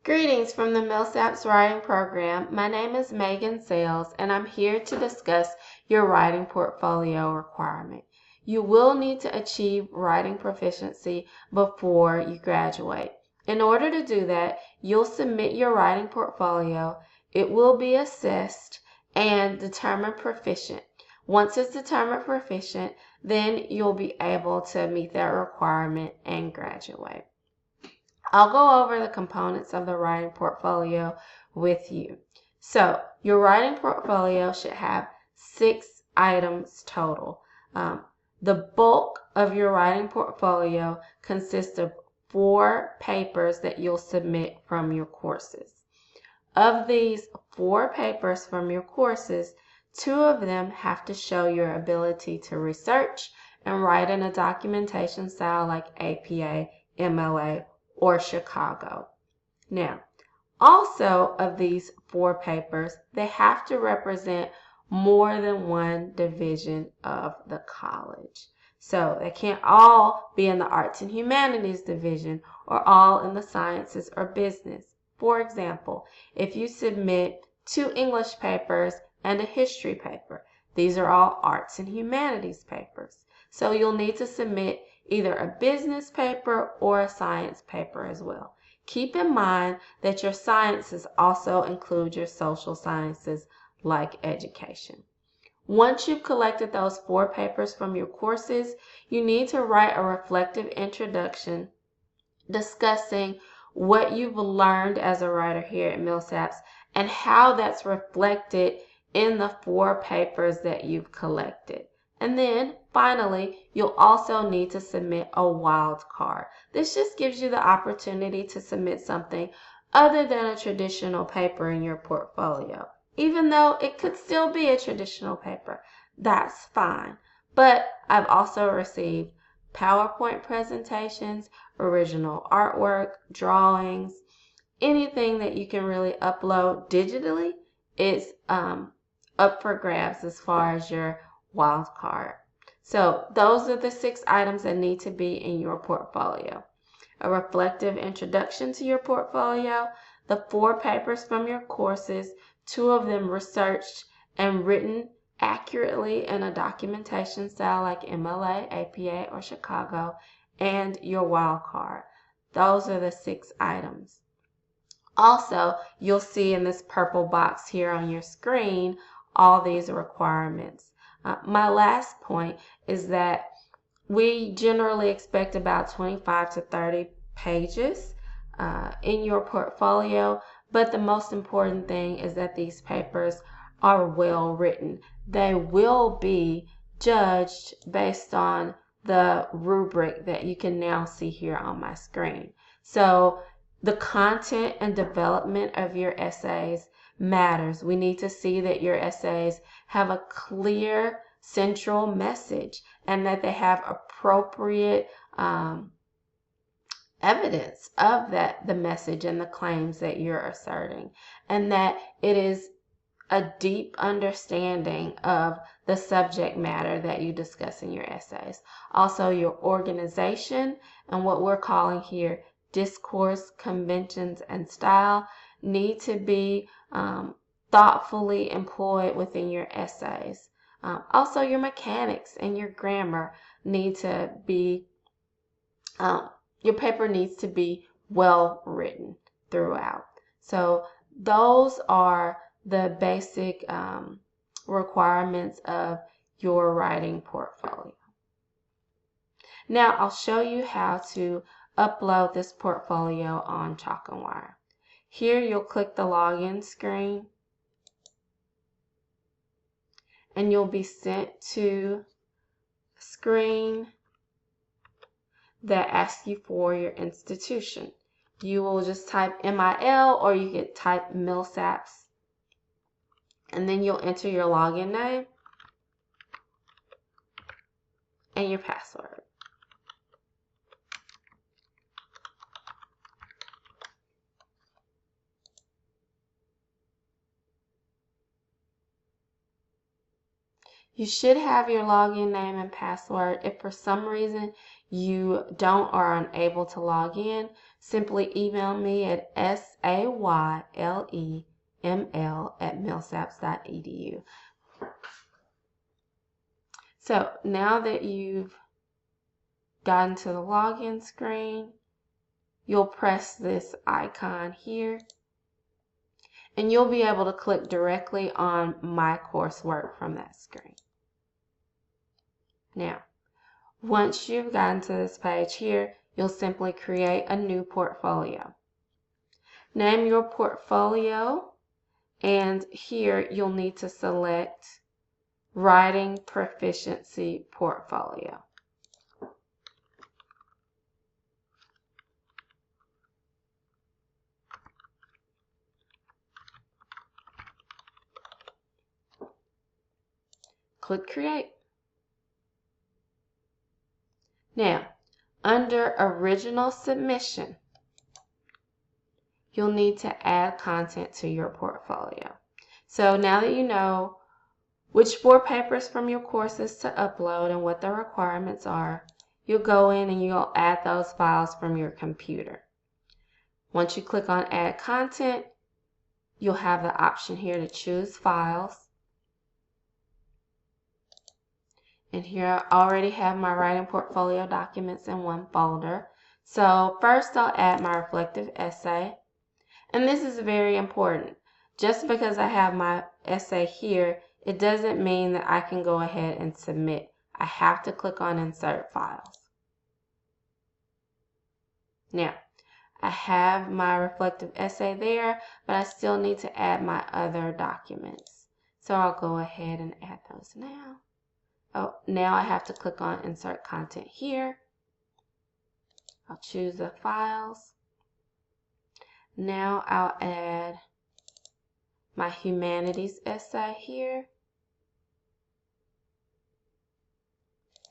Greetings from the Millsaps Writing Program. My name is Megan Sales, and I'm here to discuss your writing portfolio requirement. You will need to achieve writing proficiency before you graduate. In order to do that, you'll submit your writing portfolio. It will be assessed and determined proficient. Once it's determined proficient, then you'll be able to meet that requirement and graduate. I'll go over the components of the writing portfolio with you. So your writing portfolio should have 6 items total. The bulk of your writing portfolio consists of 4 papers that you'll submit from your courses. Of these 4 papers from your courses, 2 of them have to show your ability to research and write in a documentation style like APA, MLA, or Chicago. Now, also of these 4 papers, they have to represent more than one division of the college. So they can't all be in the arts and humanities division or all in the sciences or business. For example, if you submit 2 English papers and a history paper, these are all arts and humanities papers. So you'll need to submit either a business paper or a science paper as well. Keep in mind that your sciences also include your social sciences like education. Once you've collected those 4 papers from your courses, you need to write a reflective introduction discussing what you've learned as a writer here at Millsaps and how that's reflected in the 4 papers that you've collected. And then finally, you'll also need to submit a wild card. This just gives you the opportunity to submit something other than a traditional paper in your portfolio. Even though it could still be a traditional paper, that's fine. But I've also received PowerPoint presentations, original artwork, drawings, anything that you can really upload digitally is up for grabs as far as your wild card. So those are the 6 items that need to be in your portfolio. A reflective introduction to your portfolio, the 4 papers from your courses, 2 of them researched and written accurately in a documentation style like MLA, APA, or Chicago, and your wild card. Those are the 6 items. Also, you'll see in this purple box here on your screen all these requirements. My last point is that we generally expect about 25 to 30 pages in your portfolio, but the most important thing is that these papers are well written. They will be judged based on the rubric that you can now see here on my screen. So the content and development of your essays matters. We need to see that your essays have a clear central message and that they have appropriate evidence of the message and the claims that you're asserting, and that it is a deep understanding of the subject matter that you discuss in your essays. Also, your organization and what we're calling here discourse, conventions, and style need to be thoughtfully employed within your essays. Also, your mechanics and your grammar need to be, your paper needs to be well written throughout. So those are the basic requirements of your writing portfolio. Now I'll show you how to upload this portfolio on Chalk and Wire. Here you'll click the login screen and you'll be sent to a screen that asks you for your institution. You will just type MIL or you can type Millsaps, and then you'll enter your login name and your password. You should have your login name and password. If for some reason you don't or are unable to log in, simply email me at sayleml@millsaps.edu. So now that you've gotten to the login screen, you'll press this icon here, and you'll be able to click directly on My Coursework from that screen. Now, once you've gotten to this page here, you'll simply create a new portfolio. Name your portfolio, and here you'll need to select Writing Proficiency Portfolio. Click Create. Now, under Original Submission, you'll need to add content to your portfolio. So now that you know which 4 papers from your courses to upload and what the requirements are, you'll go in and you'll add those files from your computer. Once you click on Add Content, you'll have the option here to choose files. And here I already have my writing portfolio documents in one folder. So first I'll add my reflective essay. And this is very important. Just because I have my essay here, it doesn't mean that I can go ahead and submit. I have to click on Insert Files. Now, I have my reflective essay there, but I still need to add my other documents. So I'll go ahead and add those now. Oh, now I have to click on Insert Content here. I'll choose the files. Now I'll add my humanities essay here.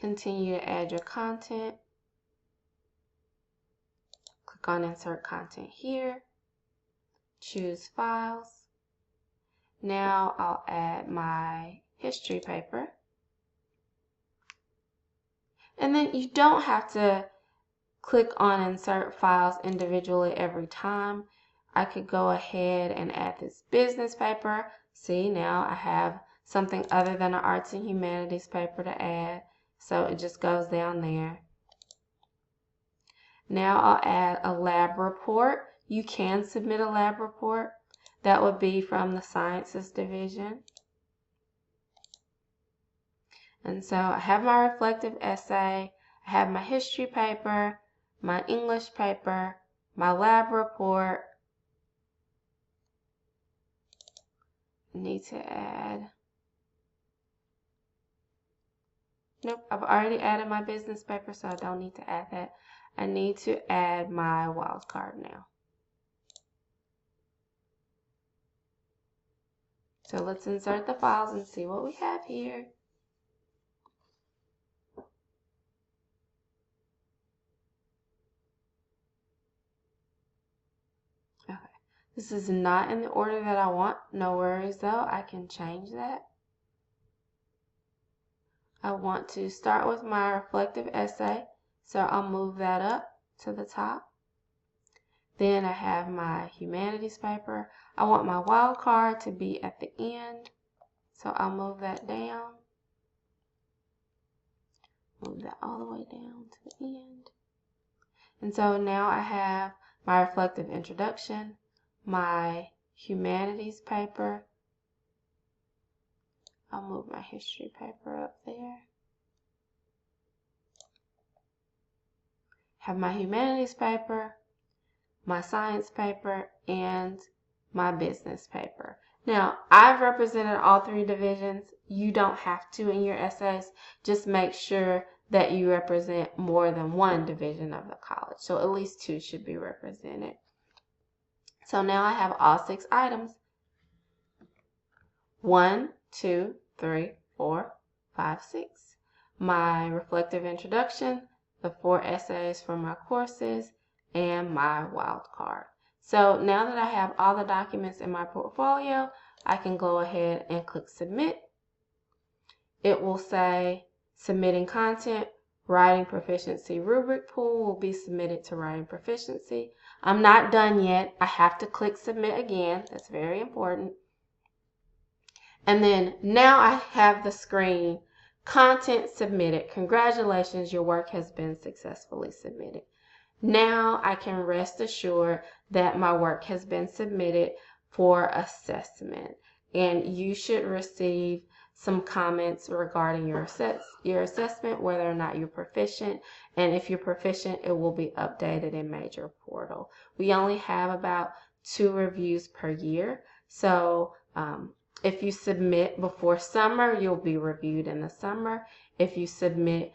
Continue to add your content. Click on Insert Content here. Choose Files. Now I'll add my history paper. And then you don't have to click on Insert Files individually every time. I could go ahead and add this business paper. See, now I have something other than an arts and humanities paper to add. So it just goes down there. Now I'll add a lab report. You can submit a lab report. That would be from the Sciences Division. And so I have my reflective essay, I have my history paper, my English paper, my lab report. I need to add, nope, I've already added my business paper, so I don't need to add that. I need to add my wildcard now. So let's insert the files and see what we have here. Okay, this is not in the order that I want. No worries though, I can change that. I want to start with my reflective essay, so I'll move that up to the top. Then I have my humanities paper. I want my wild card to be at the end, so I'll move that down. Move that all the way down to the end. And so now I have my reflective introduction, my humanities paper. I'll move my history paper up there. Have my humanities paper, my science paper, and my business paper. Now, I've represented all 3 divisions. You don't have to in your essays. Just make sure that you represent more than 1 division of the college. So at least 2 should be represented. So now I have all 6 items. 1, 2, 3, 4, 5, 6. My reflective introduction, the 4 essays for my courses, and my wild card. So now that I have all the documents in my portfolio, I can go ahead and click Submit. It will say submitting content Writing Proficiency rubric pool will be submitted to Writing Proficiency. I'm not done yet. I have to click submit again. That's very important. And then now I have the screen, content submitted. Congratulations, your work has been successfully submitted. Now I can rest assured that my work has been submitted for assessment, and you should receive some comments regarding your assessment, whether or not you're proficient, and if you're proficient, it will be updated in Major Portal. We only have about 2 reviews per year, so if you submit before summer, you'll be reviewed in the summer. If you submit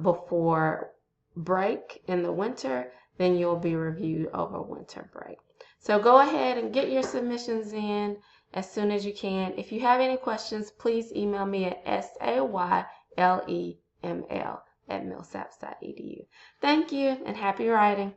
before break in the winter, then you'll be reviewed over winter break. So go ahead and get your submissions in as soon as you can. If you have any questions, please email me at sayleml@millsaps.edu. Thank you and happy writing.